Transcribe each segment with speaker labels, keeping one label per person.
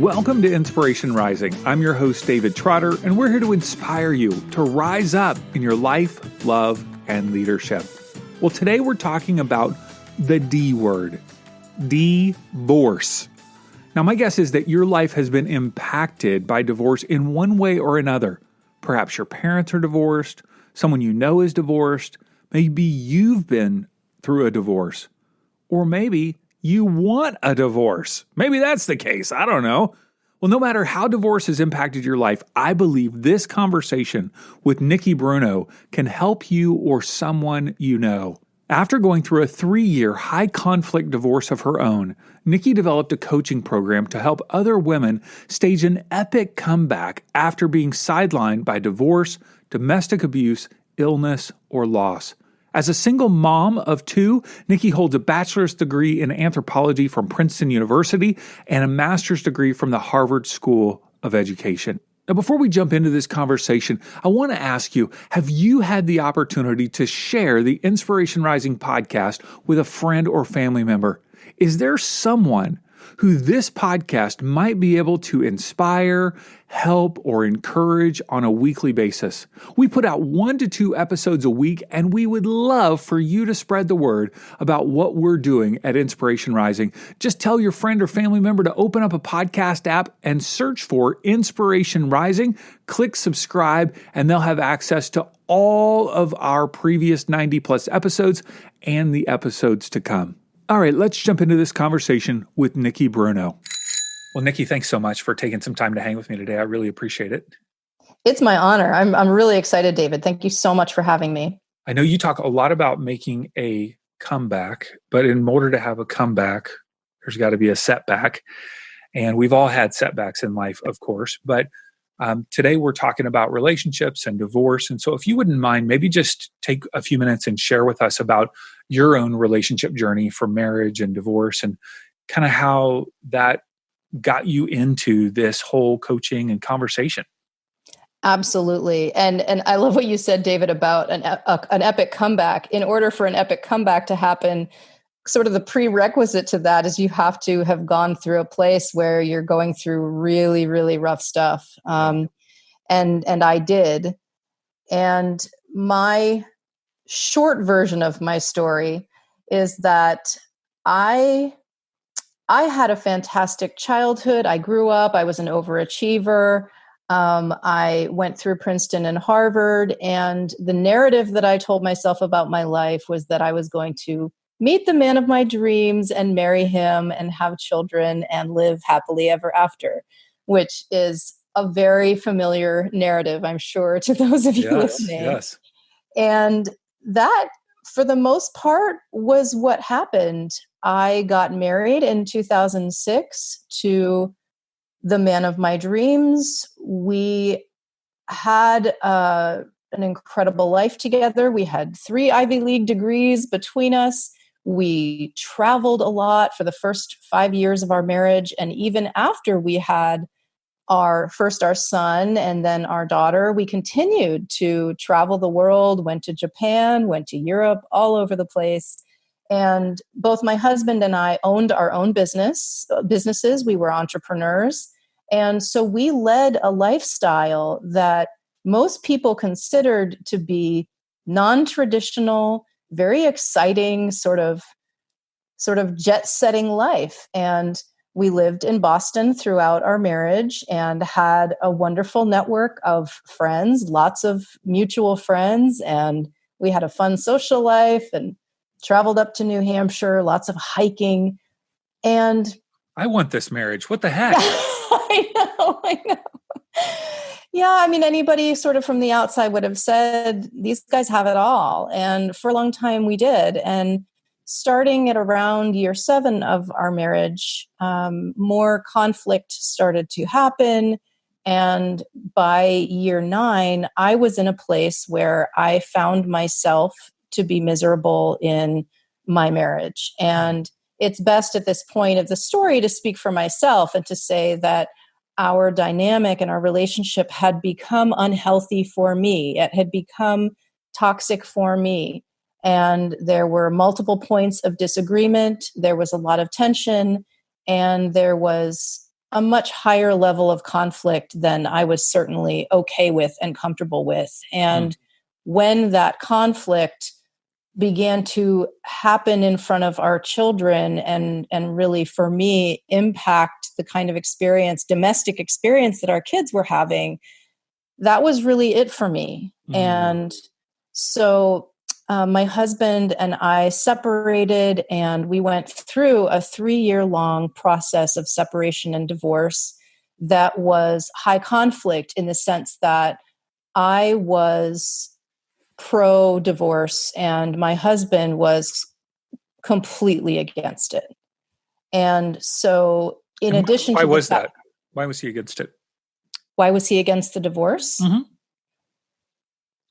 Speaker 1: Welcome to Inspiration Rising. I'm your host, David Trotter, and we're here to inspire you to rise up in your life, love, and leadership. Well, today we're talking about the D word, divorce. Now, my guess is that your life has been impacted by divorce in one way or another. Perhaps your parents are divorced, someone you know is divorced, maybe you've been through a divorce, or maybe you want a divorce. Maybe that's the case. I don't know. Well, no matter how divorce has impacted your life, I believe this conversation with Nikki Bruno can help you or someone you know. After going through a 3-year high-conflict divorce of her own, Nikki developed a coaching program to help other women stage an epic comeback after being sidelined by divorce, domestic abuse, illness, or loss. As a single mom of 2, Nikki holds a bachelor's degree in anthropology from Princeton University and a master's degree from the Harvard School of Education. Now, before we jump into this conversation, I want to ask you, have you had the opportunity to share the Inspiration Rising podcast with a friend or family member? Is there someone who this podcast might be able to inspire, help, or encourage on a weekly basis? We put out 1 to 2 episodes a week, and we would love for you to spread the word about what we're doing at Inspiration Rising. Just tell your friend or family member to open up a podcast app and search for Inspiration Rising, click subscribe, and they'll have access to all of our previous 90 plus episodes and the episodes to come. All right, let's jump into this conversation with Nikki Bruno. Well, Nikki, thanks so much for taking some time to hang with me today. I really appreciate it.
Speaker 2: It's my honor. I'm really excited, David. Thank you so much for having me.
Speaker 1: I know you talk a lot about making a comeback, but in order to have a comeback, there's got to be a setback. And we've all had setbacks in life, of course, but today we're talking about relationships and divorce. And so if you wouldn't mind, maybe just take a few minutes and share with us about your own relationship journey for marriage and divorce and kind of how that got you into this whole coaching and conversation.
Speaker 2: Absolutely. And I love what you said, David, about an epic comeback. In order for an epic comeback to happen, sort of the prerequisite to that is you have to have gone through a place where you're going through really, really rough stuff. And I did. And my short version of my story is that I had a fantastic childhood. I grew up. I was an overachiever. I went through Princeton and Harvard. And the narrative that I told myself about my life was that I was going to meet the man of my dreams and marry him and have children and live happily ever after, which is a very familiar narrative, I'm sure, to those of you listening.
Speaker 1: Yes.
Speaker 2: And that, for the most part, was what happened. I got married in 2006 to the man of my dreams. We had an incredible life together. We had 3 Ivy League degrees between us. We traveled a lot for the first 5 years of our marriage. And even after we had our son and then our daughter, we continued to travel the world, went to Japan, went to Europe, all over the place. And both my husband and I owned our own businesses. We were entrepreneurs. And so we led a lifestyle that most people considered to be non-traditional, very exciting, sort of jet-setting life. And we lived in Boston throughout our marriage and had a wonderful network of friends, lots of mutual friends. And we had a fun social life and traveled up to New Hampshire, lots of hiking. And
Speaker 1: I want this marriage. What the heck?
Speaker 2: I know. Yeah, I mean, anybody sort of from the outside would have said, these guys have it all. And for a long time we did. And starting at around year 7 of our marriage, more conflict started to happen. And by year 9, I was in a place where I found myself to be miserable in my marriage. And it's best at this point of the story to speak for myself and to say that our dynamic and our relationship had become unhealthy for me. It had become toxic for me. And there were multiple points of disagreement. There was a lot of tension. And there was a much higher level of conflict than I was certainly okay with and comfortable with. And when that conflict began to happen in front of our children and really, for me, impact the kind of domestic experience that our kids were having, that was really it for me. And so my husband and I separated, and we went through a 3-year-long process of separation and divorce that was high conflict in the sense that I was pro-divorce and my husband was completely against it. And so in addition
Speaker 1: why
Speaker 2: to
Speaker 1: was that? Why was he against it?
Speaker 2: Why was he against the divorce?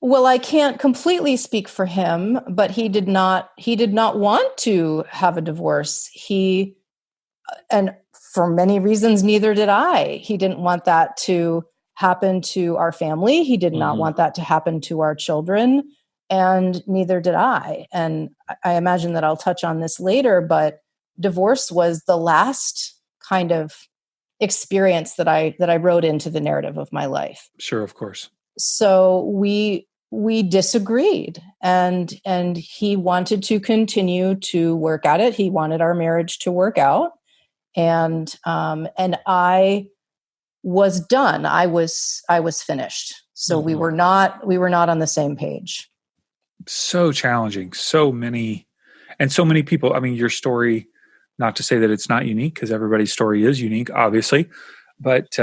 Speaker 2: Well, I can't completely speak for him, but he did not want to have a divorce. And for many reasons, neither did I. He didn't want that to happen to our family. He did not want that to happen to our children, and neither did I. And I imagine that I'll touch on this later, but divorce was the last kind of experience that I wrote into the narrative of my life.
Speaker 1: Sure, of course.
Speaker 2: So we disagreed, and he wanted to continue to work at it. He wanted our marriage to work out, and I was done. I was finished. So we were not on the same page.
Speaker 1: So challenging. So many people. I mean, your story, not to say that it's not unique, because everybody's story is unique, obviously, but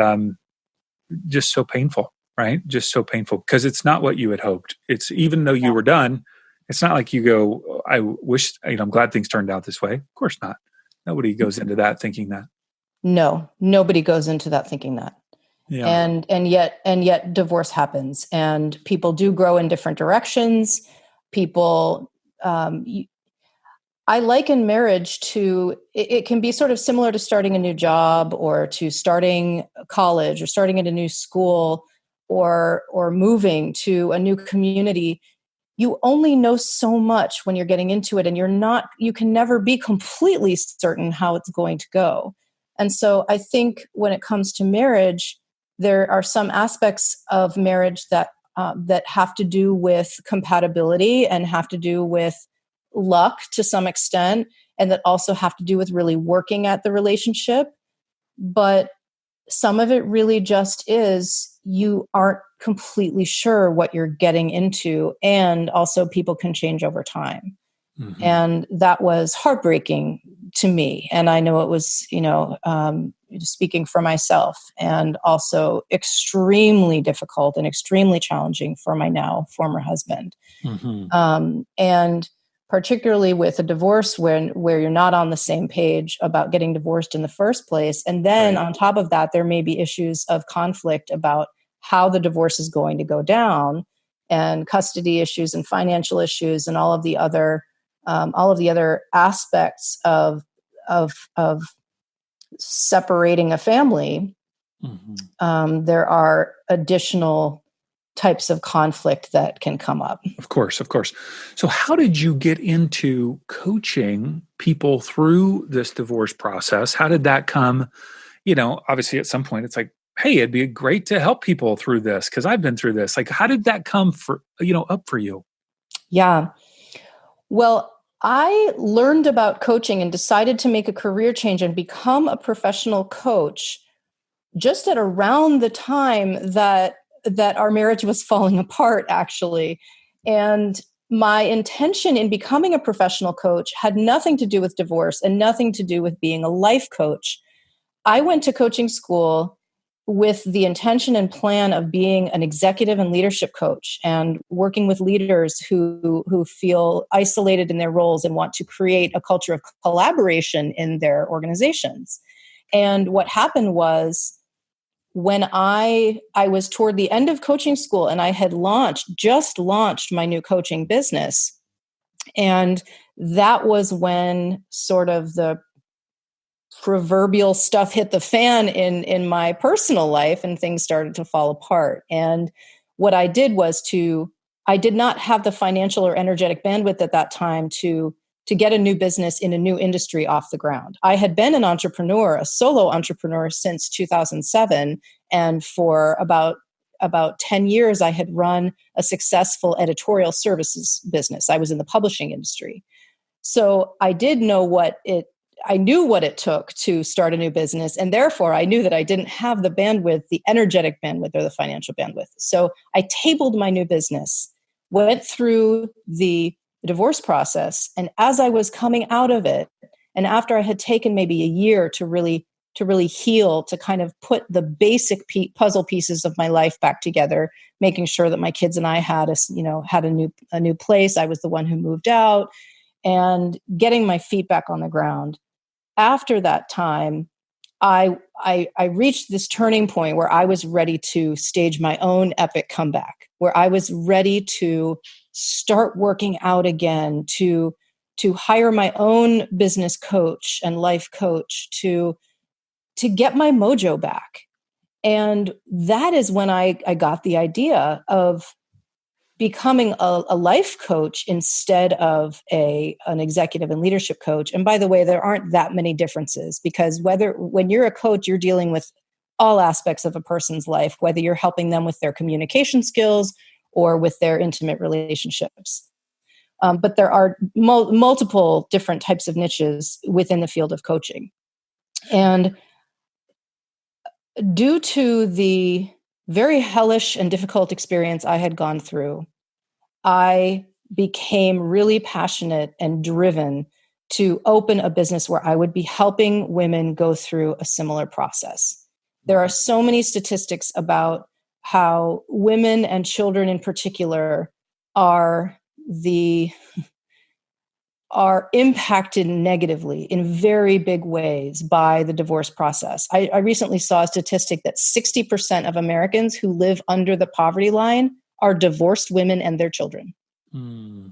Speaker 1: just so painful, right? Just so painful, because it's not what you had hoped. It's, even though you were done, it's not like you go, I wish, I'm glad things turned out this way. Of course not. Nobody goes into that thinking that.
Speaker 2: No, nobody goes into that thinking that. Yeah. And yet divorce happens, and people do grow in different directions. People, I liken marriage to, it can be sort of similar to starting a new job, or to starting college, or starting at a new school, or moving to a new community. You only know so much when you're getting into it, and you can never be completely certain how it's going to go. And so I think when it comes to marriage, there are some aspects of marriage that have to do with compatibility and have to do with luck to some extent, and that also have to do with really working at the relationship. But some of it really just is, you aren't completely sure what you're getting into, and also people can change over time. And that was heartbreaking to me. And I know it was, speaking for myself, and also extremely difficult and extremely challenging for my now former husband. And particularly with a divorce where you're not on the same page about getting divorced in the first place. And then on top of that, there may be issues of conflict about how the divorce is going to go down, and custody issues and financial issues, and all of the other aspects of separating a family. There are additional types of conflict that can come up.
Speaker 1: Of course. So how did you get into coaching people through this divorce process? How did that come? Obviously at some point it's like, hey, it'd be great to help people through this, because I've been through this. Like, how did that come up for you?
Speaker 2: Yeah. Well, I learned about coaching and decided to make a career change and become a professional coach just at around the time that our marriage was falling apart, actually. And my intention in becoming a professional coach had nothing to do with divorce and nothing to do with being a life coach. I went to coaching school with the intention and plan of being an executive and leadership coach, and working with leaders who feel isolated in their roles and want to create a culture of collaboration in their organizations. And what happened was, when I was toward the end of coaching school, and I had just launched my new coaching business, and that was when sort of the proverbial stuff hit the fan in my personal life, and things started to fall apart. And what I did was I did not have the financial or energetic bandwidth at that time to get a new business in a new industry off the ground. I had been an entrepreneur, a solo entrepreneur since 2007. And for about 10 years, I had run a successful editorial services business. I was in the publishing industry. So I knew what it took to start a new business. And therefore, I knew that I didn't have the bandwidth, the energetic bandwidth or the financial bandwidth. So I tabled my new business, went through the divorce process. And as I was coming out of it, and after I had taken maybe a year to really heal, to kind of put the basic puzzle pieces of my life back together, making sure that my kids and I had a new place. I was the one who moved out, and getting my feet back on the ground. After that time, I reached this turning point where I was ready to stage my own epic comeback, where I was ready to start working out again, to hire my own business coach and life coach, to get my mojo back. And that is when I got the idea of becoming a life coach instead of an executive and leadership coach. And by the way, there aren't that many differences, because when you're a coach, you're dealing with all aspects of a person's life, whether you're helping them with their communication skills or with their intimate relationships. But there are multiple different types of niches within the field of coaching. And due to the very hellish and difficult experience I had gone through, I became really passionate and driven to open a business where I would be helping women go through a similar process. There are so many statistics about how women and children in particular are impacted negatively in very big ways by the divorce process. I recently saw a statistic that 60% of Americans who live under the poverty line are divorced women and their children. Mm.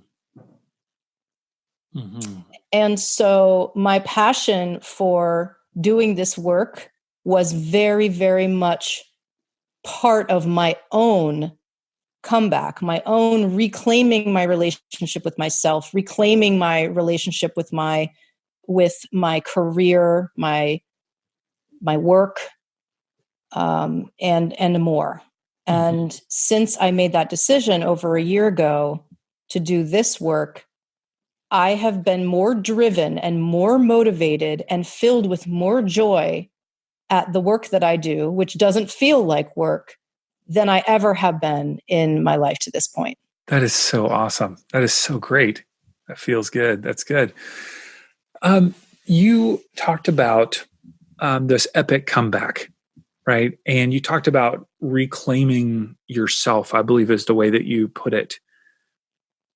Speaker 2: Mm-hmm. And so my passion for doing this work was very, very much part of my own comeback, my own reclaiming my relationship with myself, reclaiming my relationship with my career, my work, and more. And since I made that decision over a year ago to do this work, I have been more driven and more motivated and filled with more joy at the work that I do, which doesn't feel like work, than I ever have been in my life to this point.
Speaker 1: That is so awesome. That is so great. That feels good. That's good. You talked about this epic comeback, right? And you talked about reclaiming yourself, I believe is the way that you put it.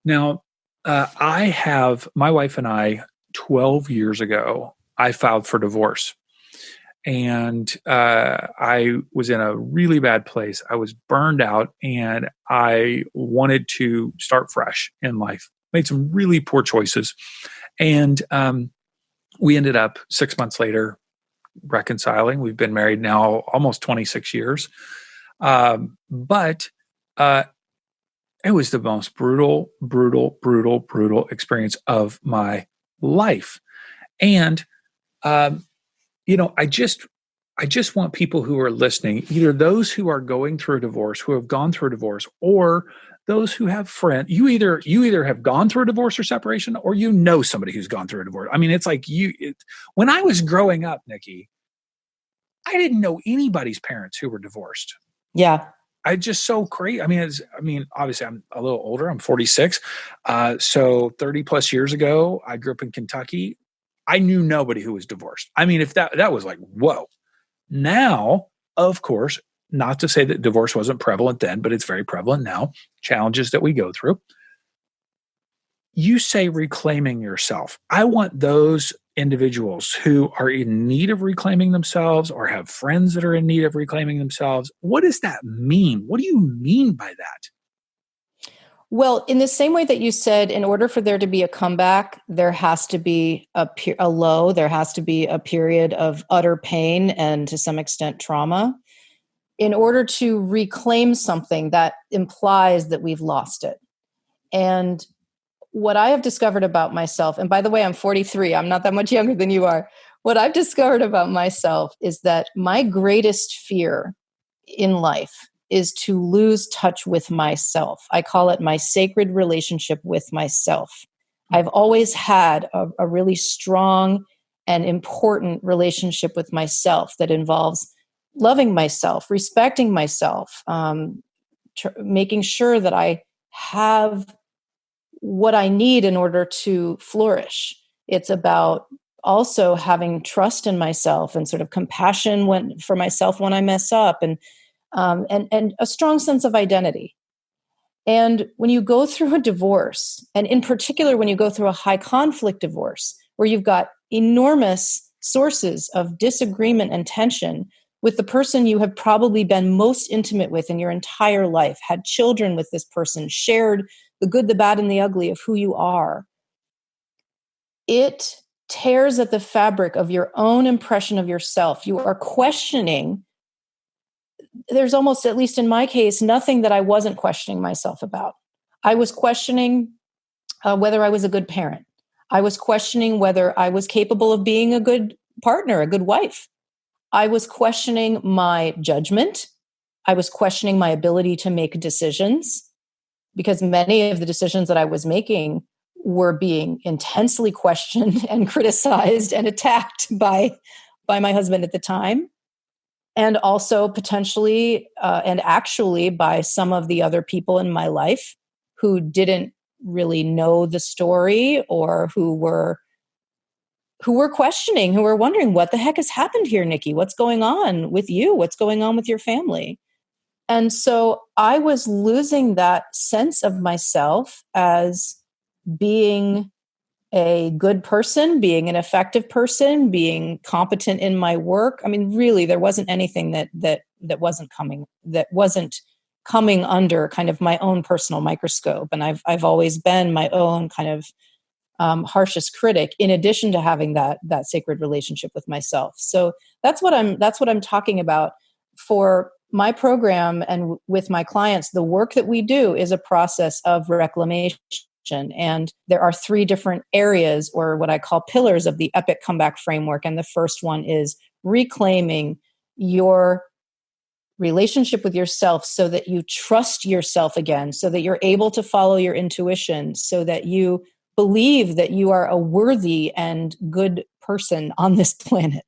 Speaker 1: Now, my wife and I, 12 years ago, I filed for divorce. And I was in a really bad place. I was burned out and I wanted to start fresh in life. Made some really poor choices. And we ended up 6 months later reconciling. We've been married now almost 26 years. But it was the most brutal experience of my life. And I just want people who are listening, either those who are going through a divorce, who have gone through a divorce, or those who have friends. You either have gone through a divorce or separation, or you know somebody who's gone through a divorce. I mean, it's like when I was growing up, Nikki, I didn't know anybody's parents who were divorced.
Speaker 2: Yeah.
Speaker 1: I just so crazy. I mean, obviously I'm a little older. I'm 46. So 30 plus years ago, I grew up in Kentucky. I knew nobody who was divorced. I mean, if that was like, whoa. Now, of course, not to say that divorce wasn't prevalent then, but it's very prevalent now. Challenges that we go through. You say reclaiming yourself. I want those individuals who are in need of reclaiming themselves or have friends that are in need of reclaiming themselves. What does that mean? What do you mean by that?
Speaker 2: Well, in the same way that you said, in order for there to be a comeback, there has to be a low, there has to be a period of utter pain and to some extent trauma. In order to reclaim something, that implies that we've lost it. And what I have discovered about myself, and by the way, I'm 43, I'm not that much younger than you are. What I've discovered about myself is that my greatest fear in life is to lose touch with myself. I call it my sacred relationship with myself. I've always had a really strong and important relationship with myself that involves loving myself, respecting myself, making sure that I have what I need in order to flourish. It's about also having trust in myself and sort of compassion for myself when I mess up, and a strong sense of identity. And when you go through a divorce, and in particular when you go through a high conflict divorce, where you've got enormous sources of disagreement and tension with the person you have probably been most intimate with in your entire life, had children with this person, shared the good, the bad, and the ugly of who you are, it tears at the fabric of your own impression of yourself. You are questioning. There's almost, at least in my case, nothing that I wasn't questioning myself about. I was questioning whether I was a good parent. I was questioning whether I was capable of being a good partner, a good wife. I was questioning my judgment. I was questioning my ability to make decisions, because many of the decisions that I was making were being intensely questioned and criticized and attacked by my husband at the time. And also potentially and actually by some of the other people in my life who didn't really know the story, or who were questioning, who were wondering, what the heck has happened here, Nikki? What's going on with you? What's going on with your family? And so I was losing that sense of myself as being a good person, being an effective person, being competent in my work. I mean, really, there wasn't anything that wasn't coming under kind of my own personal microscope. And I've always been my own kind of harshest critic, in addition to having that sacred relationship with myself. So that's what I'm talking about for my program and with my clients. The work that we do is a process of reclamation. And there are 3 different areas, or what I call pillars, of the Epic Comeback Framework. And the first one is reclaiming your relationship with yourself so that you trust yourself again, so that you're able to follow your intuition, so that you believe that you are a worthy and good person on this planet.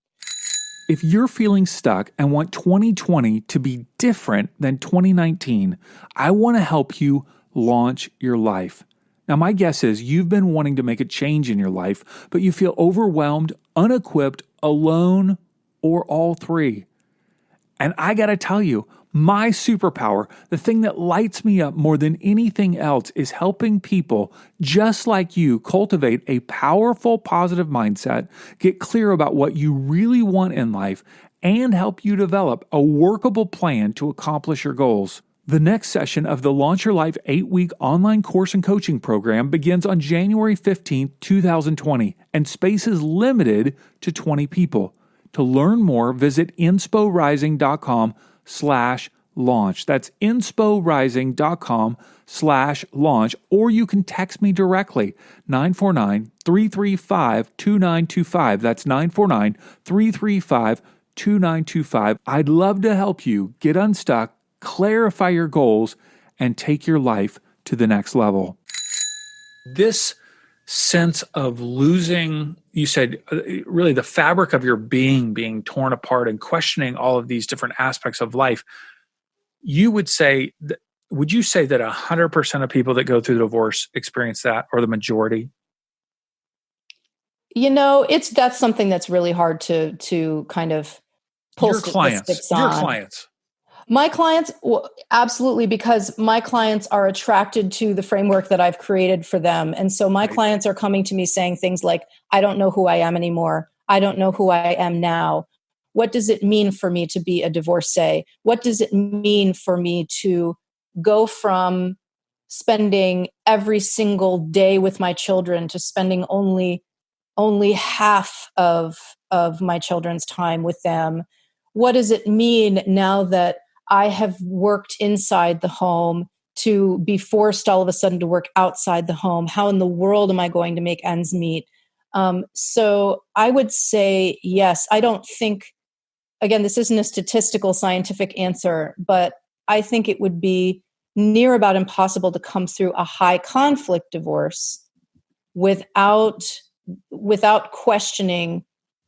Speaker 1: If you're feeling stuck and want 2020 to be different than 2019, I want to help you launch your life. Now, my guess is you've been wanting to make a change in your life, but you feel overwhelmed, unequipped, alone, or all 3. And I got to tell you, my superpower, the thing that lights me up more than anything else, is helping people just like you cultivate a powerful, positive mindset, get clear about what you really want in life, and help you develop a workable plan to accomplish your goals. The next session of the Launch Your Life 8-week online course and coaching program begins on January 15th, 2020, and space is limited to 20 people. To learn more, visit insporising.com/launch. That's insporising.com/launch, or you can text me directly, 949-335-2925. That's 949-335-2925. I'd love to help you get unstuck, clarify your goals, and take your life to the next level. This sense of losing, you said, really the fabric of your being torn apart and questioning all of these different aspects of life. Would you say that 100% of people that go through divorce experience that, or the majority?
Speaker 2: That's something that's really hard to kind of pull statistics on.
Speaker 1: Your clients.
Speaker 2: My clients, absolutely, because my clients are attracted to the framework that I've created for them. And so my clients are coming to me saying things like, I don't know who I am anymore. I don't know who I am now. What does it mean for me to be a divorcee? What does it mean for me to go from spending every single day with my children to spending only half of my children's time with them? What does it mean now that I have worked inside the home to be forced all of a sudden to work outside the home. How in the world am I going to make ends meet? So I would say, yes, I don't think, again, this isn't a statistical scientific answer, but I think it would be near about impossible to come through a high conflict divorce without questioning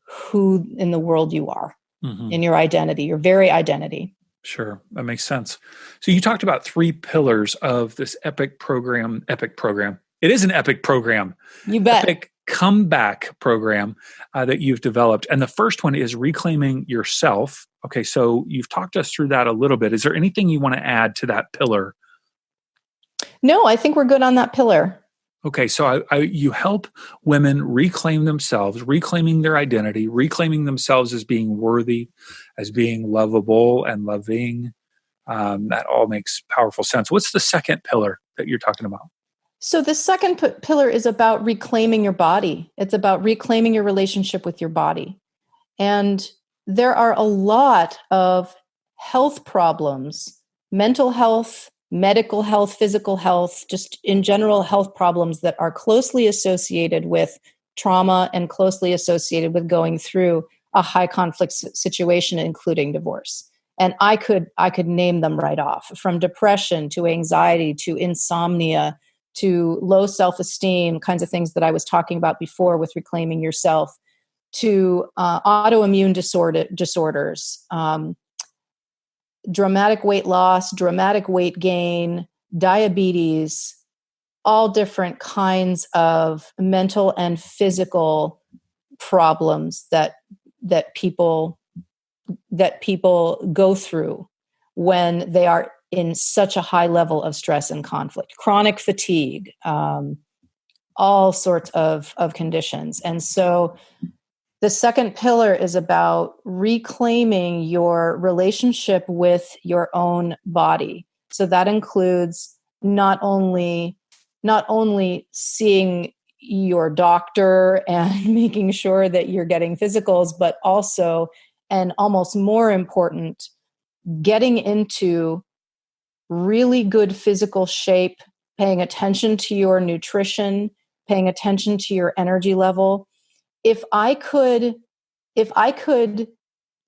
Speaker 2: who in the world you are, in your identity, your very identity.
Speaker 1: Sure. That makes sense. So you talked about 3 pillars of this epic program. It is an epic program.
Speaker 2: You bet.
Speaker 1: Epic comeback program that you've developed. And the first one is reclaiming yourself. Okay. So you've talked us through that a little bit. Is there anything you want to add to that pillar?
Speaker 2: No, I think we're good on that pillar.
Speaker 1: Okay, so you help women reclaim themselves, reclaiming their identity, reclaiming themselves as being worthy, as being lovable and loving. That all makes powerful sense. What's the second pillar that you're talking about?
Speaker 2: So the second pillar is about reclaiming your body. It's about reclaiming your relationship with your body. And there are a lot of health problems, mental health, medical health, physical health, just in general health problems that are closely associated with trauma and closely associated with going through a high conflict situation, including divorce. And I could name them right off, from depression to anxiety to insomnia to low self-esteem, kinds of things that I was talking about before with reclaiming yourself, to autoimmune disorders, dramatic weight loss, dramatic weight gain, diabetes, all different kinds of mental and physical problems that people go through when they are in such a high level of stress and conflict, chronic fatigue, all sorts of conditions. And so the second pillar is about reclaiming your relationship with your own body. So that includes not only seeing your doctor and making sure that you're getting physicals, but also, and almost more important, getting into really good physical shape, paying attention to your nutrition, paying attention to your energy level. If I could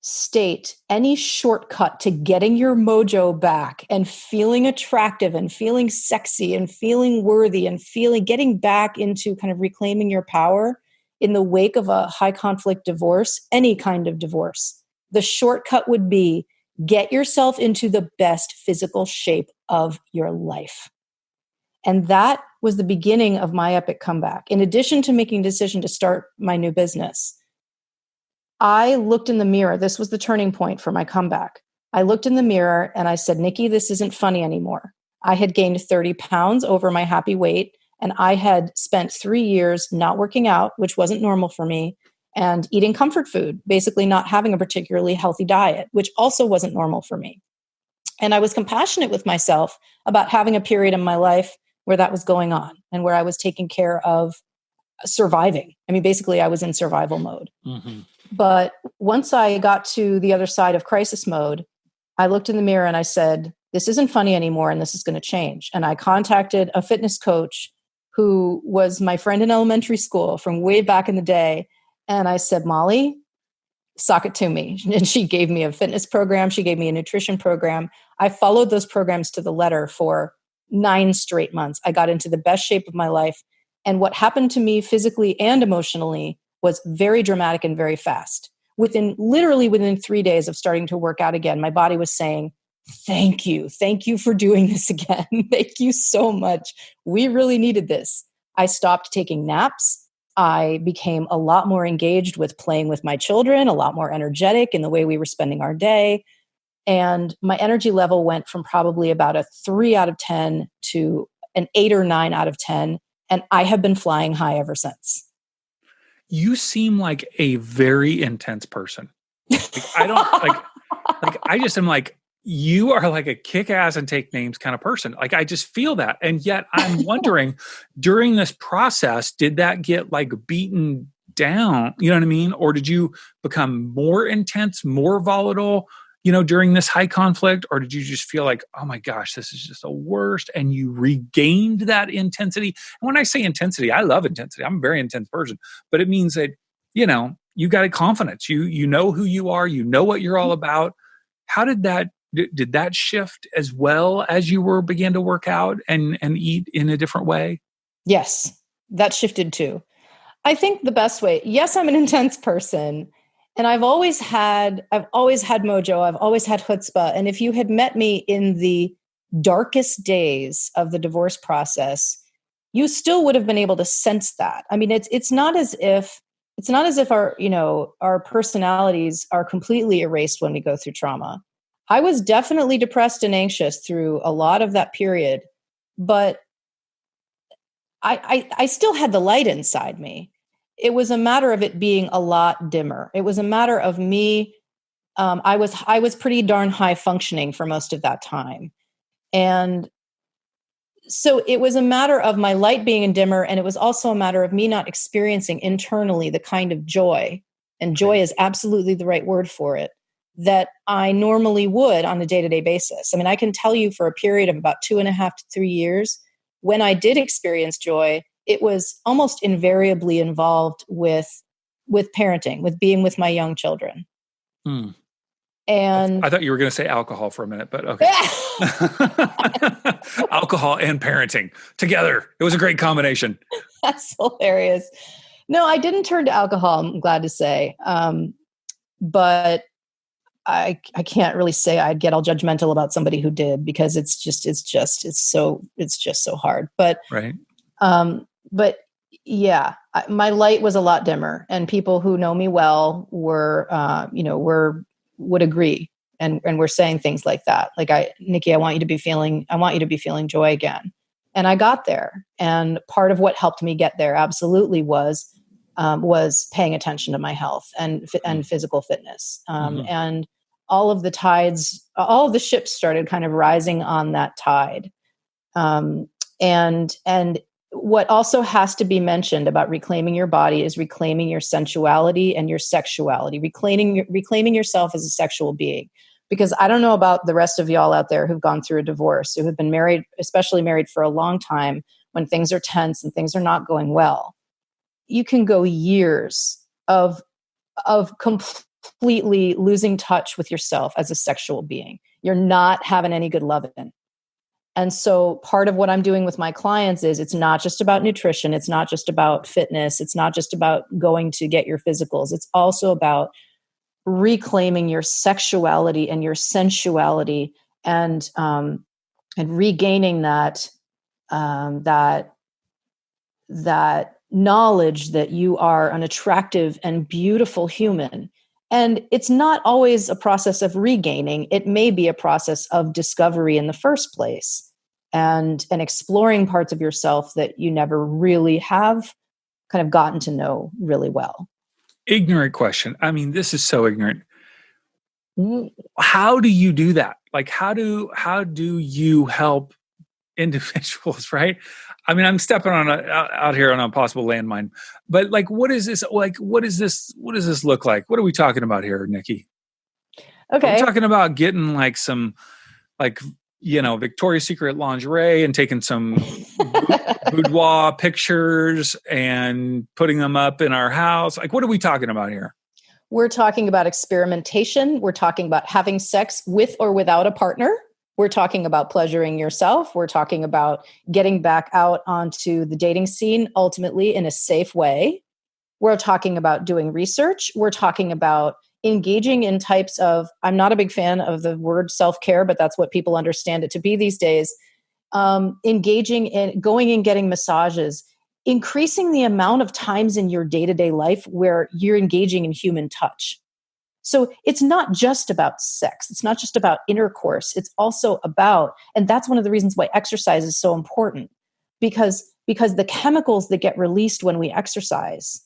Speaker 2: state any shortcut to getting your mojo back and feeling attractive and feeling sexy and feeling worthy and getting back into kind of reclaiming your power in the wake of a high conflict divorce, any kind of divorce, the shortcut would be get yourself into the best physical shape of your life. And that was the beginning of my epic comeback. In addition to making a decision to start my new business, I looked in the mirror. This was the turning point for my comeback. I looked in the mirror and I said, Nikki, this isn't funny anymore. I had gained 30 pounds over my happy weight, and I had spent 3 years not working out, which wasn't normal for me, and eating comfort food, basically not having a particularly healthy diet, which also wasn't normal for me. And I was compassionate with myself about having a period in my life where that was going on and where I was taking care of surviving. I mean, basically, I was in survival mode. Mm-hmm. But once I got to the other side of crisis mode, I looked in the mirror and I said, this isn't funny anymore, and this is going to change. And I contacted a fitness coach who was my friend in elementary school from way back in the day. And I said, Molly, sock it to me. And she gave me a fitness program. She gave me a nutrition program. I followed those programs to the letter for 9 straight months. I got into the best shape of my life. And what happened to me physically and emotionally was very dramatic and very fast. Literally within 3 days of starting to work out again, my body was saying, thank you for doing this again. Thank you so much. We really needed this. I stopped taking naps. I became a lot more engaged with playing with my children, a lot more energetic in the way we were spending our day. And my energy level went from probably about a 3 out of 10 to an 8 or 9 out of 10. And I have been flying high ever since.
Speaker 1: You seem like a very intense person. I don't I just am like, you are like a kick ass and take names kind of person. Like, I just feel that. And yet I'm wondering during this process, did that get like beaten down? You know what I mean? Or did you become more intense, more volatile? during this high conflict? Or did you just feel like, oh my gosh, this is just the worst, and you regained that intensity? And when I say intensity, I love intensity. I'm a very intense person, but it means that, you got a confidence. You know who you are, you know what you're all about. How did that shift as well as you began to work out and eat in a different way?
Speaker 2: Yes, that shifted too. I think the best way, yes, I'm an intense person, and I've always had mojo, I've always had chutzpah. And if you had met me in the darkest days of the divorce process, you still would have been able to sense that. I mean, it's not as if our personalities are completely erased when we go through trauma. I was definitely depressed and anxious through a lot of that period, but I still had the light inside me. It was a matter of it being a lot dimmer. It was a matter of me. I was pretty darn high functioning for most of that time. And so it was a matter of my light being dimmer. And it was also a matter of me not experiencing internally the kind of joy, and joy is absolutely the right word for it, that I normally would on a day-to-day basis. I mean, I can tell you for a period of about 2.5 to 3 years, when I did experience joy, it was almost invariably involved with parenting, with being with my young children.
Speaker 1: Hmm.
Speaker 2: And
Speaker 1: I thought you were going to say alcohol for a minute, but okay. Alcohol and parenting together. It was a great combination.
Speaker 2: That's hilarious. No, I didn't turn to alcohol, I'm glad to say. But I can't really say I'd get all judgmental about somebody who did, because it's just so hard. But
Speaker 1: right.
Speaker 2: But yeah, my light was a lot dimmer, and people who know me well would agree, and were saying things like that, like, Nikki, I want you to be feeling joy again. And I got there, and part of what helped me get there absolutely was paying attention to my health and physical fitness, and all of the ships started kind of rising on that tide, and what also has to be mentioned about reclaiming your body is reclaiming your sensuality and your sexuality, reclaiming yourself as a sexual being. Because I don't know about the rest of y'all out there who've gone through a divorce, who have been married, especially married for a long time, when things are tense and things are not going well. You can go years of completely losing touch with yourself as a sexual being. You're not having any good loving. And so part of what I'm doing with my clients is, it's not just about nutrition. It's not just about fitness. It's not just about going to get your physicals. It's also about reclaiming your sexuality and your sensuality, and regaining that knowledge that you are an attractive and beautiful human. And it's not always a process of regaining. It may be a process of discovery in the first place, and exploring parts of yourself that you never really have kind of gotten to know really well.
Speaker 1: Ignorant question. I mean, this is so ignorant. How do you do that? Like, how do you help individuals, right? I mean, I'm stepping out here on a possible landmine, but like, what is this? Like, what does this look like? What are we talking about here, Nikki?
Speaker 2: Okay.
Speaker 1: Are we talking about getting like some, like, Victoria's Secret lingerie and taking some boudoir pictures and putting them up in our house? Like, what are we talking about here?
Speaker 2: We're talking about experimentation. We're talking about having sex with or without a partner. We're talking about pleasuring yourself. We're talking about getting back out onto the dating scene, ultimately in a safe way. We're talking about doing research. We're talking about engaging in types of, I'm not a big fan of the word self-care, but that's what people understand it to be these days. Engaging in going and getting massages, increasing the amount of times in your day-to-day life where you're engaging in human touch. So it's not just about sex. It's not just about intercourse. It's also about, and that's one of the reasons why exercise is so important, because the chemicals that get released when we exercise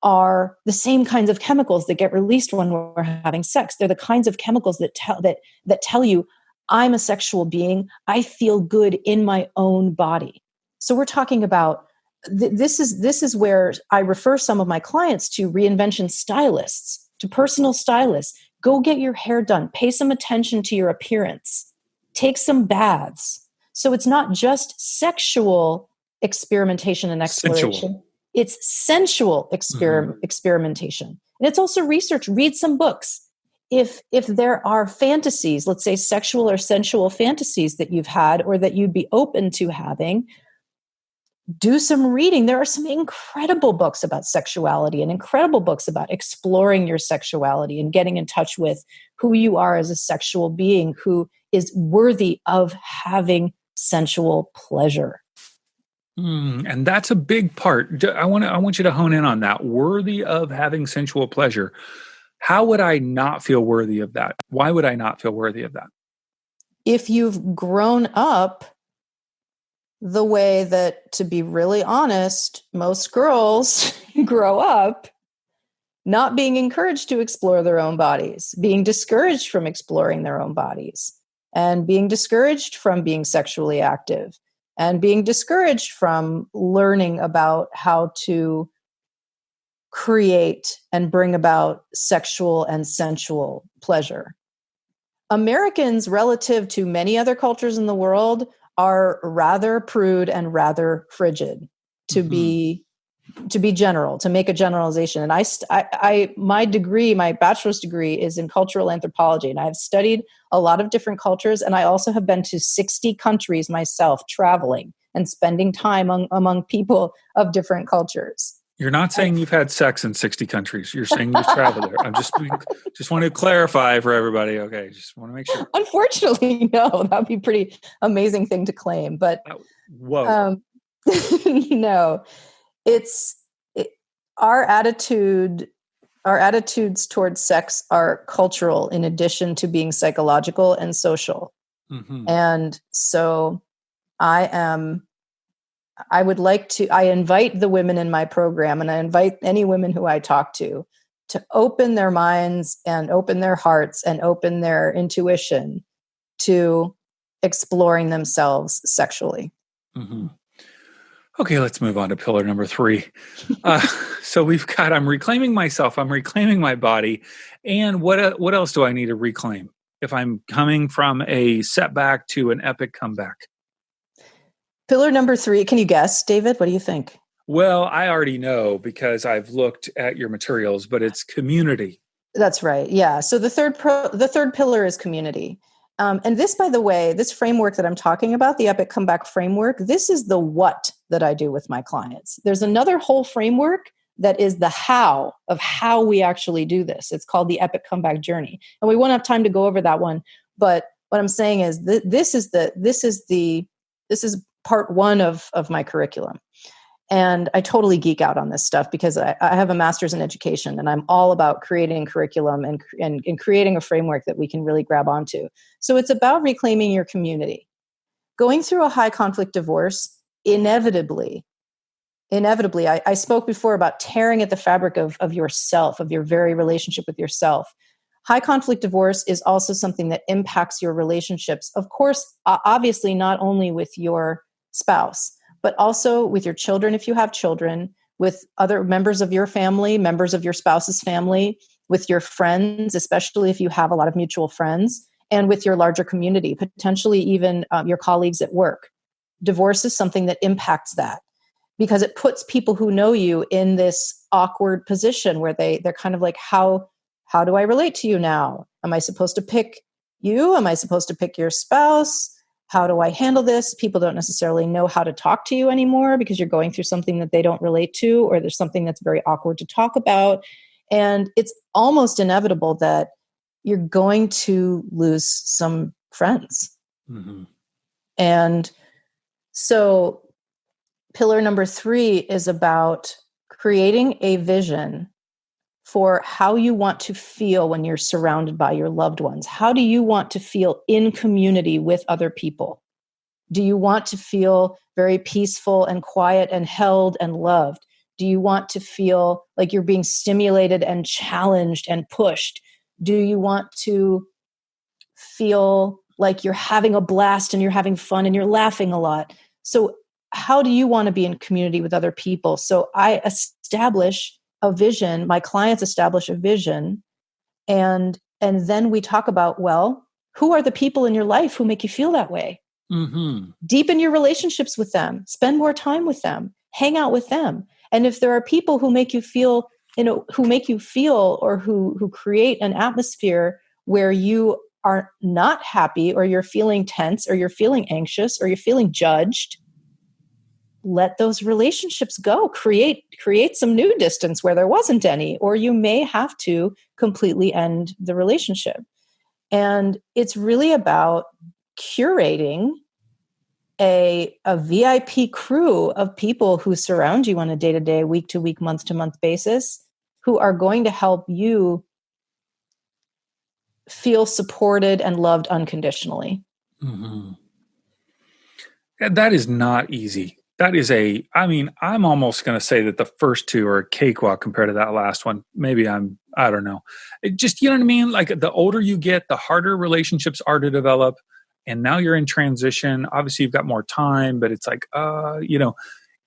Speaker 2: are the same kinds of chemicals that get released when we're having sex. They're the kinds of chemicals that tell you, I'm a sexual being. I feel good in my own body. So we're talking about, this is where I refer some of my clients to reinvention stylists, to personal stylists. Go get your hair done. Pay some attention to your appearance. Take some baths. So it's not just sexual experimentation and exploration.
Speaker 1: Sensual.
Speaker 2: It's sensual experimentation. And it's also research. Read some books. If there are fantasies, let's say sexual or sensual fantasies that you've had or that you'd be open to having, do some reading. There are some incredible books about sexuality and incredible books about exploring your sexuality and getting in touch with who you are as a sexual being who is worthy of having sensual pleasure.
Speaker 1: And that's a big part. I want you to hone in on that. Worthy of having sensual pleasure. How would I not feel worthy of that? Why would I not feel worthy of that?
Speaker 2: If you've grown up the way that, to be really honest, most girls grow up not being encouraged to explore their own bodies, being discouraged from exploring their own bodies, and being discouraged from being sexually active, and being discouraged from learning about how to create and bring about sexual and sensual pleasure. Americans, relative to many other cultures in the world, are rather prude and rather frigid, to be general, to make a generalization. And my bachelor's degree is in cultural anthropology, and I've studied a lot of different cultures, and I also have been to 60 countries myself, traveling and spending time among people of different cultures.
Speaker 1: You're not saying you've had sex in 60 countries. You're saying you've traveled there. I'm just want to clarify for everybody. Okay, just want to make sure.
Speaker 2: Unfortunately, no. That would be a pretty amazing thing to claim. But
Speaker 1: whoa,
Speaker 2: no, our attitudes towards sex are cultural in addition to being psychological and social. And so I invite the women in my program, and I invite any women who I talk to open their minds and open their hearts and open their intuition to exploring themselves sexually.
Speaker 1: Okay, let's move on to pillar number 3. So we've got, I'm reclaiming myself, I'm reclaiming my body. And what else do I need to reclaim if I'm coming from a setback to an epic comeback?
Speaker 2: Pillar number 3, can you guess, David? What do you think?
Speaker 1: Well, I already know because I've looked at your materials, but it's community.
Speaker 2: That's right. Yeah. So the third pillar is community. And this, by the way, this framework that I'm talking about, the epic comeback framework, this is the what that I do with my clients. There's another whole framework that is the how of how we actually do this. It's called the epic comeback journey. And we won't have time to go over that one. But what I'm saying is this is part 1 of my curriculum. And I totally geek out on this stuff because I have a master's in education, and I'm all about creating curriculum and creating a framework that we can really grab onto. So it's about reclaiming your community. Going through a high conflict divorce, inevitably, I spoke before about tearing at the fabric of yourself, of your very relationship with yourself. High conflict divorce is also something that impacts your relationships. Of course, obviously, not only with your spouse, but also with your children, if you have children, with other members of your family, members of your spouse's family, with your friends, especially if you have a lot of mutual friends, and with your larger community, potentially even your colleagues at work. Divorce is something that impacts that because it puts people who know you in this awkward position where they're kind of like, how do I relate to you now? Am I supposed to pick you? Am I supposed to pick your spouse? How do I handle this? People don't necessarily know how to talk to you anymore because you're going through something that they don't relate to, or there's something that's very awkward to talk about. And it's almost inevitable that you're going to lose some friends. And so pillar number 3 is about creating a vision for how you want to feel when you're surrounded by your loved ones. How do you want to feel in community with other people? Do you want to feel very peaceful and quiet and held and loved? Do you want to feel like you're being stimulated and challenged and pushed? Do you want to feel like you're having a blast and you're having fun and you're laughing a lot? So how do you want to be in community with other people? So I establish a vision. My clients establish a vision, and And then we talk about, well, who are the people in your life who make you feel that way?
Speaker 1: Mm-hmm.
Speaker 2: Deepen your relationships with them, spend more time with them, hang out with them. And if there are people who make you feel, or who create an atmosphere where you are not happy, or you're feeling tense, or you're feeling anxious, or you're feeling judged, let those relationships go. Create some new distance where there wasn't any, or you may have to completely end the relationship. And it's really about curating a VIP crew of people who surround you on a day-to-day, week-to-week, month-to-month basis, who are going to help you feel supported and loved unconditionally.
Speaker 1: Mm-hmm. That is not easy. I'm almost going to say that the first two are a cakewalk compared to that last one. Maybe I don't know. It just, you know what I mean? Like, the older you get, the harder relationships are to develop. And now you're in transition. Obviously, you've got more time, but it's like,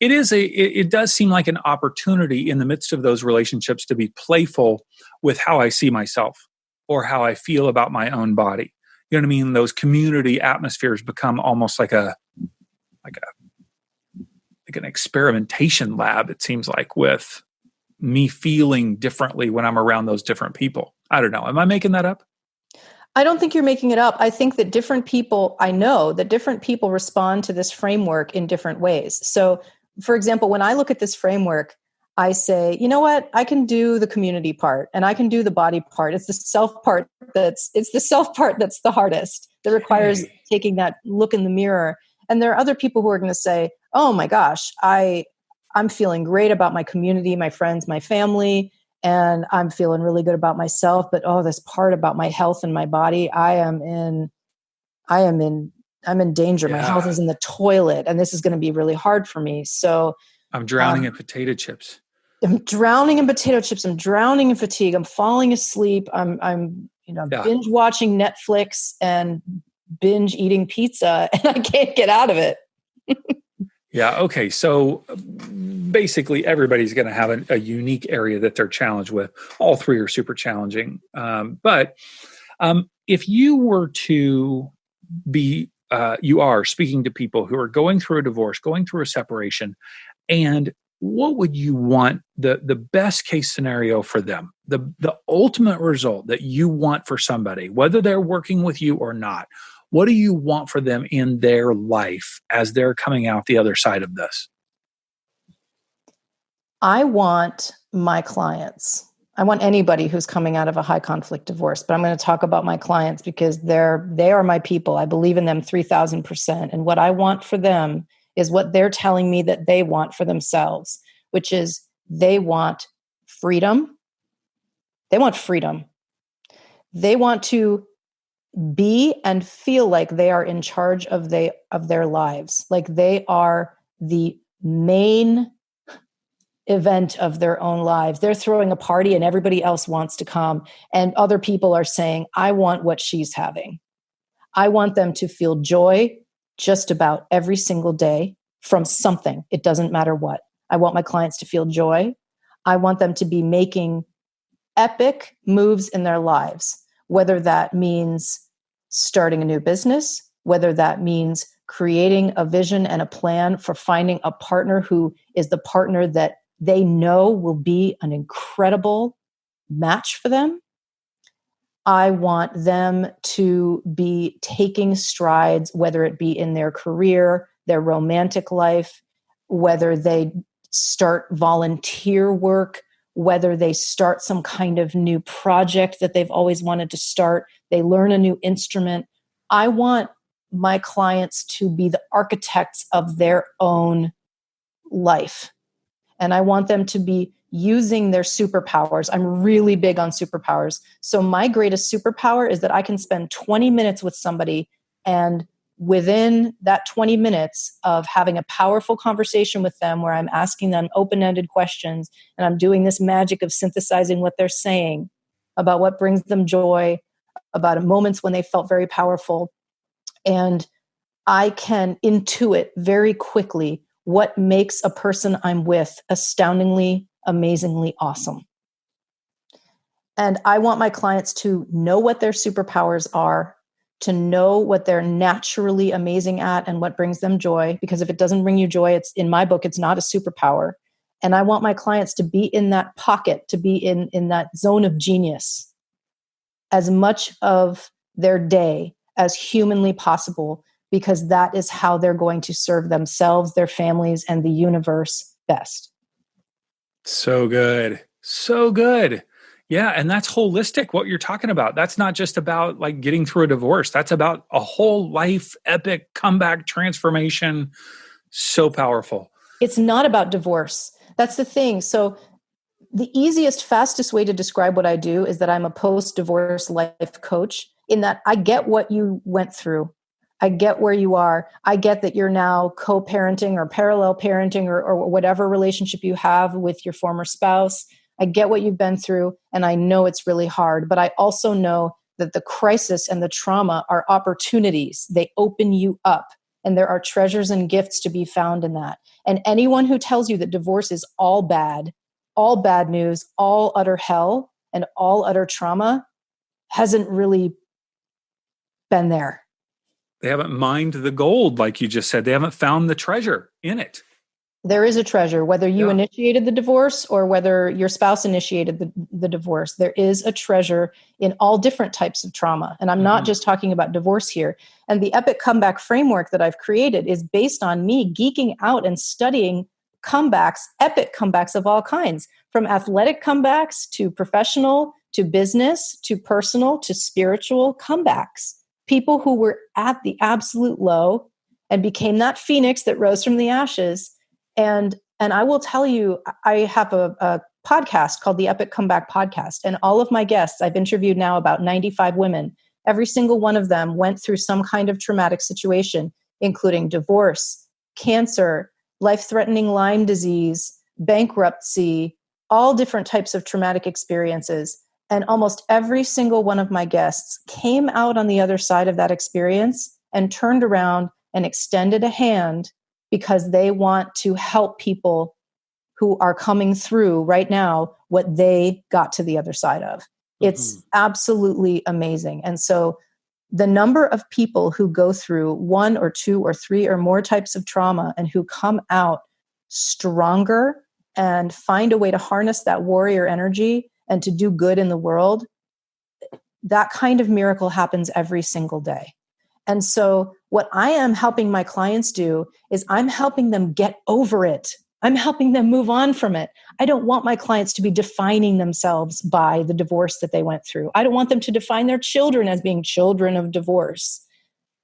Speaker 1: it does seem like an opportunity in the midst of those relationships to be playful with how I see myself or how I feel about my own body. You know what I mean? Those community atmospheres become almost like an experimentation lab, it seems like, with me feeling differently when I'm around those different people. I don't know. Am I making that up?
Speaker 2: I don't think you're making it up. I think that different people respond to this framework in different ways. So, for example, when I look at this framework, I say, you know what? I can do the community part and I can do the body part. It's the self part that's the hardest, that requires taking that look in the mirror. And there are other people who are going to say, oh my gosh, I'm feeling great about my community, my friends, my family, and I'm feeling really good about myself. But this part about my health and my body, I'm in danger.
Speaker 1: Yeah.
Speaker 2: My health is in the toilet, and this is going to be really hard for me. So
Speaker 1: I'm drowning in potato chips.
Speaker 2: I'm drowning in potato chips. I'm drowning in fatigue. I'm falling asleep. I'm binge watching Netflix and binge eating pizza, and I can't get out of it.
Speaker 1: Yeah. Okay. So basically, everybody's going to have a unique area that they're challenged with. All three are super challenging. But if you were to be, you are speaking to people who are going through a divorce, going through a separation, and what would you want the best case scenario for them? The ultimate result that you want for somebody, whether they're working with you or not. What do you want for them in their life as they're coming out the other side of this?
Speaker 2: I want my clients. I want anybody who's coming out of a high conflict divorce, but I'm going to talk about my clients because they are my people. I believe in them 3,000%. And what I want for them is what they're telling me that they want for themselves, which is they want freedom. They want freedom. They want to be and feel like they are in charge of their lives, like they are the main event of their own lives. They're throwing a party and everybody else wants to come, and other people are saying, I want what she's having. I want them to feel joy just about every single day from something. It doesn't matter what. I want my clients to feel joy. I want them to be making epic moves in their lives, whether that means starting a new business, whether that means creating a vision and a plan for finding a partner who is the partner that they know will be an incredible match for them. I want them to be taking strides, whether it be in their career, their romantic life, whether they start volunteer work, whether they start some kind of new project that they've always wanted to start, they learn a new instrument. I want my clients to be the architects of their own life. And I want them to be using their superpowers. I'm really big on superpowers. So my greatest superpower is that I can spend 20 minutes with somebody, and within that 20 minutes of having a powerful conversation with them where I'm asking them open-ended questions and I'm doing this magic of synthesizing what they're saying about what brings them joy, about moments when they felt very powerful. And I can intuit very quickly what makes a person I'm with astoundingly, amazingly awesome. And I want my clients to know what their superpowers are, to know what they're naturally amazing at and what brings them joy. Because if it doesn't bring you joy, it's in my book, it's not a superpower. And I want my clients to be in that pocket, to be in that zone of genius as much of their day as humanly possible, because that is how they're going to serve themselves, their families, and the universe best.
Speaker 1: So good. So good. Yeah. And that's holistic, what you're talking about. That's not just about like getting through a divorce. That's about a whole life epic comeback transformation. So powerful.
Speaker 2: It's not about divorce. That's the thing. So the easiest, fastest way to describe what I do is that I'm a post-divorce life coach, in that I get what you went through. I get where you are. I get that you're now co-parenting or parallel parenting or whatever relationship you have with your former spouse. I get what you've been through, and I know it's really hard. But I also know that the crisis and the trauma are opportunities. They open you up, and there are treasures and gifts to be found in that. And anyone who tells you that divorce is all bad news, all utter hell, and all utter trauma hasn't really been there.
Speaker 1: They haven't mined the gold, like you just said. They haven't found the treasure in it.
Speaker 2: There is a treasure, whether you initiated the divorce or whether your spouse initiated the divorce. There is a treasure in all different types of trauma. And I'm not just talking about divorce here. And the epic comeback framework that I've created is based on me geeking out and studying comebacks, epic comebacks of all kinds, from athletic comebacks to professional, to business, to personal, to spiritual comebacks. People who were at the absolute low and became that phoenix that rose from the ashes. And I will tell you, I have a podcast called the Epic Comeback Podcast. And all of my guests, I've interviewed now about 95 women. Every single one of them went through some kind of traumatic situation, including divorce, cancer, life-threatening Lyme disease, bankruptcy, all different types of traumatic experiences. And almost every single one of my guests came out on the other side of that experience and turned around and extended a hand, because they want to help people who are coming through right now what they got to the other side of. It's absolutely amazing. And so the number of people who go through 1 or 2 or 3 or more types of trauma and who come out stronger and find a way to harness that warrior energy and to do good in the world, that kind of miracle happens every single day. And so what I am helping my clients do is I'm helping them get over it. I'm helping them move on from it. I don't want my clients to be defining themselves by the divorce that they went through. I don't want them to define their children as being children of divorce.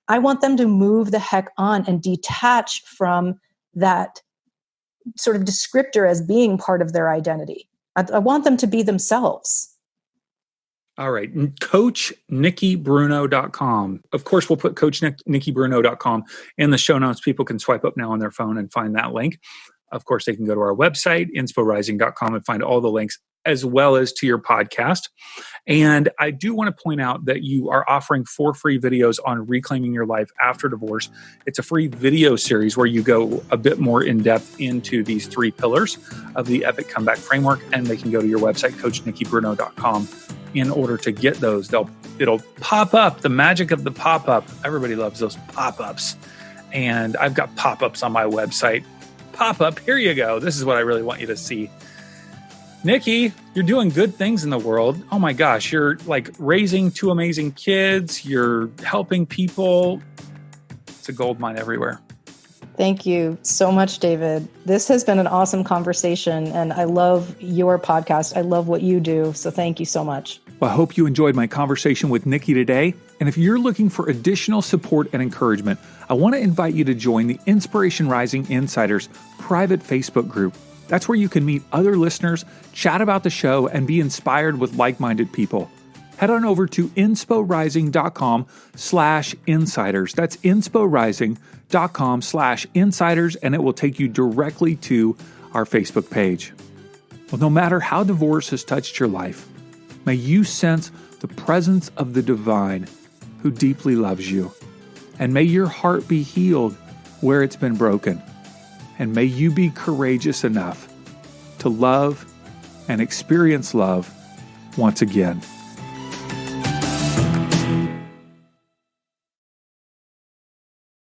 Speaker 2: I want them to move the heck on and detach from that sort of descriptor as being part of their identity. I want them to be themselves.
Speaker 1: All right. CoachNikkiBruno.com. Of course, we'll put CoachNikkiBruno.com in the show notes. People can swipe up now on their phone and find that link. Of course, they can go to our website, insporising.com, and find all the links, as well as to your podcast. And I do want to point out that you are offering 4 free videos on reclaiming your life after divorce. It's a free video series where you go a bit more in depth into these 3 pillars of the Epic Comeback Framework. And they can go to your website, CoachNikkiBruno.com, in order to get those. It'll pop up, the magic of the pop-up. Everybody loves those pop-ups. And I've got pop-ups on my website. Pop-up, here you go. This is what I really want you to see. Nikki, you're doing good things in the world. Oh my gosh, you're like raising 2 amazing kids. You're helping people. It's a gold mine everywhere.
Speaker 2: Thank you so much, David. This has been an awesome conversation, and I love your podcast. I love what you do, so thank you so much.
Speaker 1: Well, I hope you enjoyed my conversation with Nikki today. And if you're looking for additional support and encouragement, I want to invite you to join the Inspiration Rising Insiders private Facebook group. That's where you can meet other listeners, chat about the show, and be inspired with like-minded people. Head on over to insporising.com/insiders. That's insporising.com/insiders, and it will take you directly to our Facebook page. Well, no matter how divorce has touched your life, may you sense the presence of the divine who deeply loves you. And may your heart be healed where it's been broken. And may you be courageous enough to love and experience love once again.